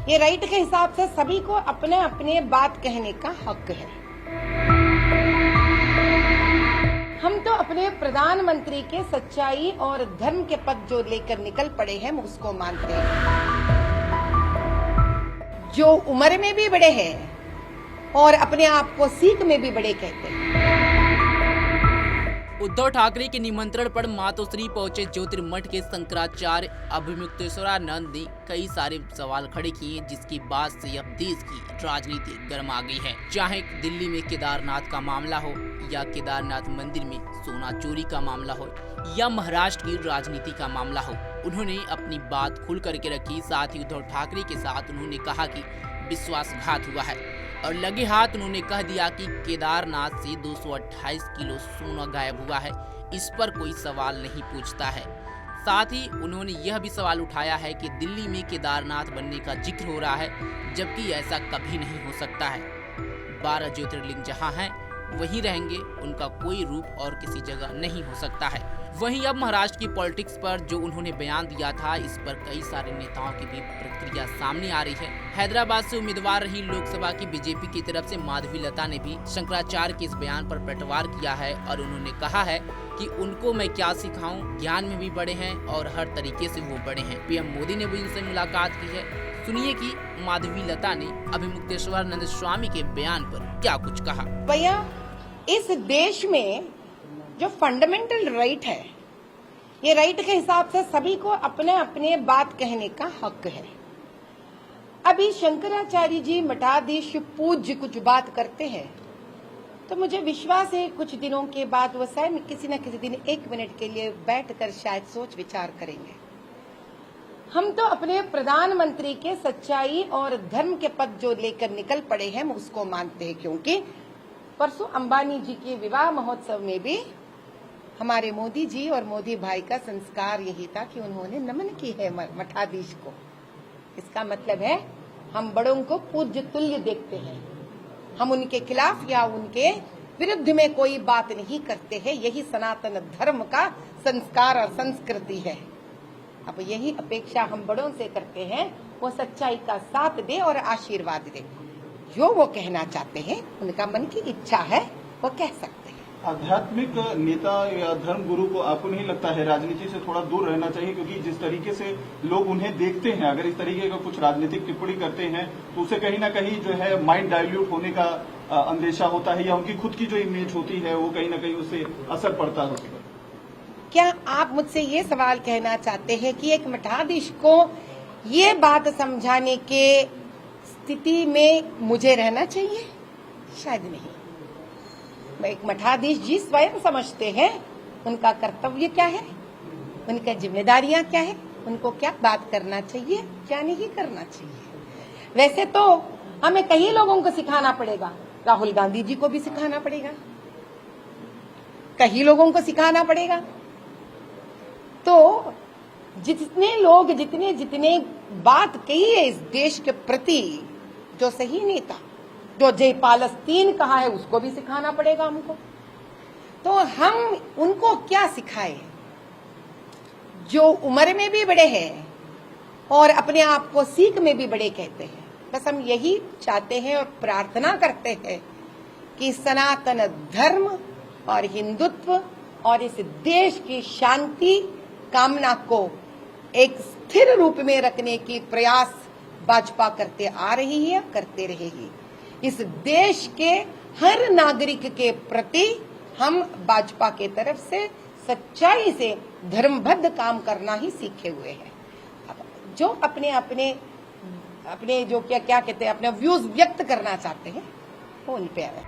ये राइट के हिसाब से सभी को अपने अपने बात कहने का हक है। हम तो अपने प्रधानमंत्री के सच्चाई और धर्म के पद जो लेकर निकल पड़े हैं, हम उसको मानते हैं। जो उम्र में भी बड़े हैं और अपने आप को सीख में भी बड़े कहते हैं। उद्धव ठाकरे के निमंत्रण पर मातोश्री पहुंचे ज्योतिर्मठ के शंकराचार्य अभिमुक्तेश्वरानंद ने कई सारे सवाल खड़े किए, जिसकी बात से अब देश की राजनीति गर्मा गई है। चाहे दिल्ली में केदारनाथ का मामला हो या केदारनाथ मंदिर में सोना चोरी का मामला हो या महाराष्ट्र की राजनीति का मामला हो, उन्होंने अपनी बात खुल करके रखी। साथ ही उद्धव ठाकरे के साथ उन्होंने कहा कि विश्वासघात हुआ है और लगे हाथ उन्होंने कह दिया कि केदारनाथ से 228 किलो सोना गायब हुआ है। इस पर कोई सवाल नहीं पूछता है। साथ ही उन्होंने यह भी सवाल उठाया है कि दिल्ली में केदारनाथ बनने का जिक्र हो रहा है, जबकि ऐसा कभी नहीं हो सकता है। 12 ज्योतिर्लिंग जहां हैं वहीं रहेंगे, उनका कोई रूप और किसी जगह नहीं हो सकता है। वहीं अब महाराष्ट्र की पॉलिटिक्स पर जो उन्होंने बयान दिया था, इस पर कई सारे नेताओं की भी प्रतिक्रिया सामने आ रही है। हैदराबाद से उम्मीदवार रही लोकसभा की बीजेपी की तरफ से माधवी लता ने भी शंकराचार्य के इस बयान पर पलटवार किया है और उन्होंने कहा है कि उनको मैं क्या सिखाऊं, ज्ञान में भी बड़े हैं और हर तरीके से वो बड़े हैं। पीएम मोदी ने भी उनसे मुलाकात की है। सुनिए कि माधवी लता ने अभिमुक्तेश्वरानंद स्वामी के बयान पर क्या कुछ कहा। भैया, इस देश में जो फंडामेंटल राइट है, ये राइट के हिसाब से सभी को अपने अपने बात कहने का हक है। अभी शंकराचार्य जी मठाधीश पूज्य कुछ बात करते हैं तो मुझे विश्वास है कुछ दिनों के बाद वो स्वयं किसी न किसी दिन 1 मिनट के लिए बैठकर शायद सोच विचार करेंगे। हम तो अपने प्रधानमंत्री के सच्चाई और धर्म के पद जो लेकर निकल पड़े हैं, हम उसको मानते हैं। क्योंकि परसों अंबानी जी के विवाह महोत्सव में भी हमारे मोदी जी और मोदी भाई का संस्कार यही था कि उन्होंने नमन की है मठाधीश को। इसका मतलब है हम बड़ों को पूज्य तुल्य देखते हैं, हम उनके खिलाफ या उनके विरुद्ध में कोई बात नहीं करते हैं। यही सनातन धर्म का संस्कार और संस्कृति है। अब यही अपेक्षा हम बड़ों से करते हैं, वो सच्चाई का साथ दे और आशीर्वाद दे। जो वो कहना चाहते हैं, उनका मन की इच्छा है, वो कह सकते हैं। आध्यात्मिक नेता या धर्म गुरु को आपको नहीं लगता है राजनीति से थोड़ा दूर रहना चाहिए? क्योंकि जिस तरीके से लोग उन्हें देखते हैं, अगर इस तरीके का कुछ राजनीतिक टिप्पणी करते हैं तो उसे कहीं ना कहीं जो है माइंड डाइल्यूट होने का अंदेशा होता है, या उनकी खुद की जो इमेज होती है वो कहीं ना कहीं उससे असर पड़ता है उस पर। क्या आप मुझसे ये सवाल कहना चाहते हैं कि एक मठाधीश को ये बात समझाने के स्थिति में मुझे रहना चाहिए? शायद नहीं। एक मठाधीश जी स्वयं समझते हैं उनका कर्तव्य क्या है, उनका जिम्मेदारियां क्या है, उनको क्या बात करना चाहिए, क्या नहीं करना चाहिए। वैसे तो हमें कई लोगों को सिखाना पड़ेगा, राहुल गांधी जी को भी सिखाना पड़ेगा, कई लोगों को सिखाना पड़ेगा। तो जितने लोग जितने बात कही है इस देश के प्रति, जो सही नेता जो जय पालस्तीन कहा है, उसको भी सिखाना पड़ेगा हमको। तो हम उनको क्या सिखाएं जो उम्र में भी बड़े हैं और अपने आप को सीख में भी बड़े कहते हैं। बस हम यही चाहते हैं और प्रार्थना करते हैं कि सनातन धर्म और हिंदुत्व और इस देश की शांति कामना को एक स्थिर रूप में रखने की प्रयास भाजपा करते आ रही है, करते रहेगी। इस देश के हर नागरिक के प्रति हम भाजपा के तरफ से सच्चाई से धर्मबद्ध काम करना ही सीखे हुए हैं। जो अपने जो क्या कहते हैं, अपने व्यूज व्यक्त करना चाहते हैं, वो उन पे है।